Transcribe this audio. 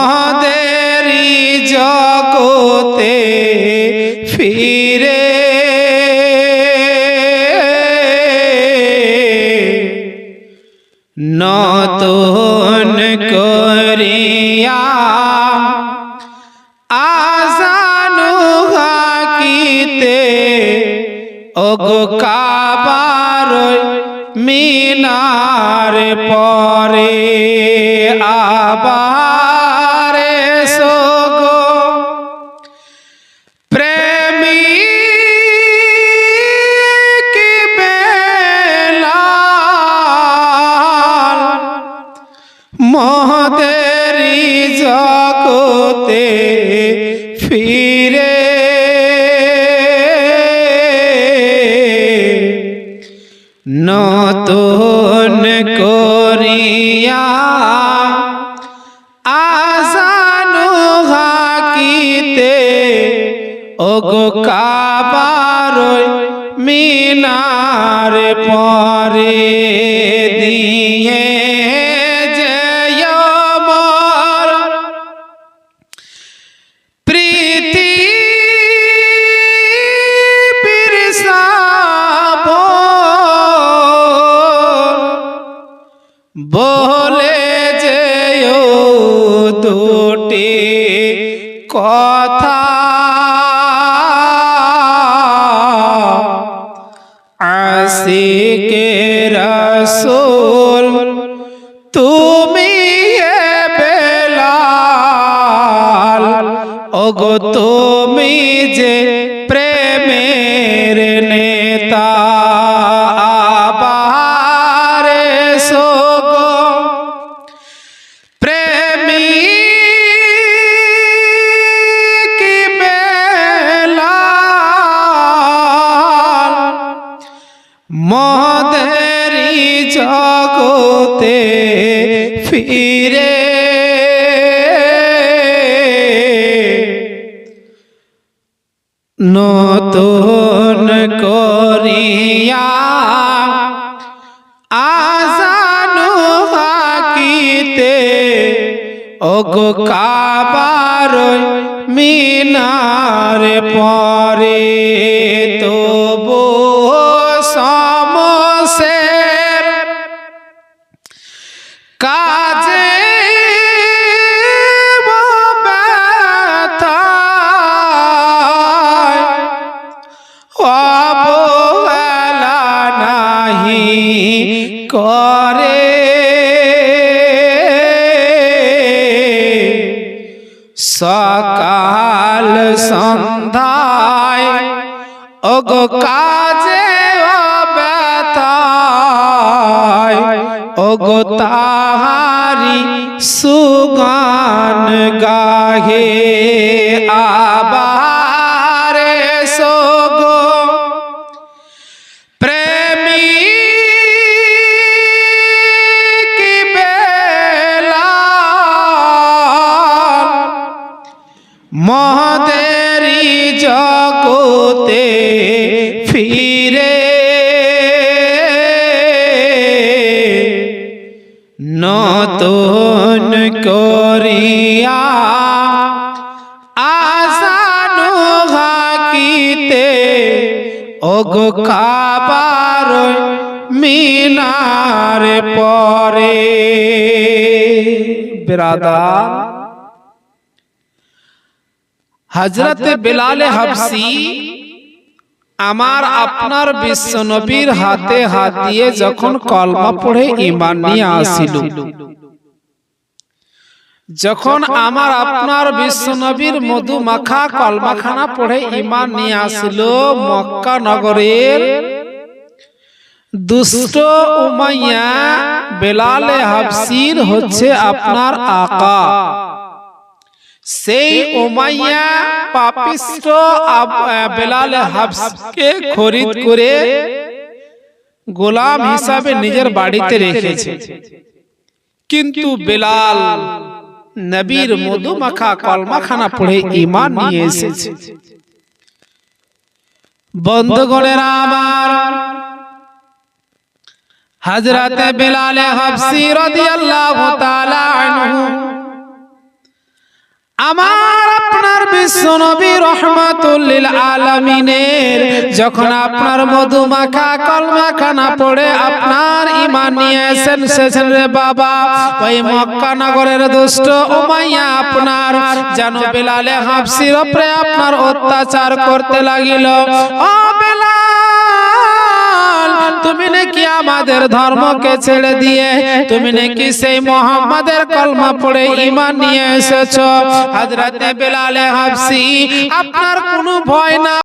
মহদেরি জগতে ফিরে নতুন করিয়া আজানু হাকিতে ওগো কাবার মিনার পরে আবার সোগো প্রেমী মহদেরি জগতে ফিরে নতুন করিয়া আজানু হাকিতে ওগো কাবার মিনার পরে দিয়ে বলে যেও দুটি কথা আশিকে রাসূল তুমি বেলাল ওগো তুমি যে প্রেমের নেতা মহদেরি জগতে ফিরে নতুন করিয়া আজানু হাকিতে ওগো কাবার মিনার পরে তবু সমসের কাজে অবহেলা নাহি করে সকাল সন্ধ্যায় ওগো কাজে ব্যথায় ওগো তাহারি সুগান গাহে আবার সোগো প্রেমী কি বেলাল মহদেরি জগতে ফিরে নতুন করিয়া আজানু হাকিতে ওগো কাবার মিনার পরে বিরাদার হযরত বেলাল হাবশী আমার আপনার বিশ্ব নবীর হাতে হাত দিয়ে যখন কলমা পড়ে ঈমান নিয়ে আসিল যখন আমার আপনার বিশ্ব নবীর মধু মাখা কলমাখানা পড়ে ঈমান নিয়ে আসিল মক্কা নগরের দুষ্ট উমাইয়া বেলাল হাবশীর হচ্ছে আপনার আকা সেই উমাইয়া পাপিষ্ট বেলাল হাবশীকে খরিদ করে গোলাম হিসাবে নিজের বাড়িতে রেখেছে কিন্তু বেলাল নবীর মধু মাখা কলমাখানা পড়ে ঈমান নিয়ে এসেছে বন্ধুগণের আমার হযরত বেলাল হাবশী রাদিয়াল্লাহু তাআলা আনহু আমার আপনার বিশ্ব নবী রহমাতুল লিল আলামিনের যখন আপনার মধুমাখা কলমা খানা পড়ে আপনার ঈমান নিয়ে এসেছেন রে বাবা, ওই মক্কা নগরের দুষ্ট উমাইয়া আপনার যেন বিলালে হাবশির উপরে আপনার অত্যাচার করতে লাগিল। ও তুমি নাকি আমাদের ধর্মকে ছেড়ে দিয়ে তুমি নাকি সেই মুহাম্মাদের কলমা পড়ে ঈমান নিয়ে এসেছো। হযরতে বিলাল হাবশী আপনার কোনো ভয় না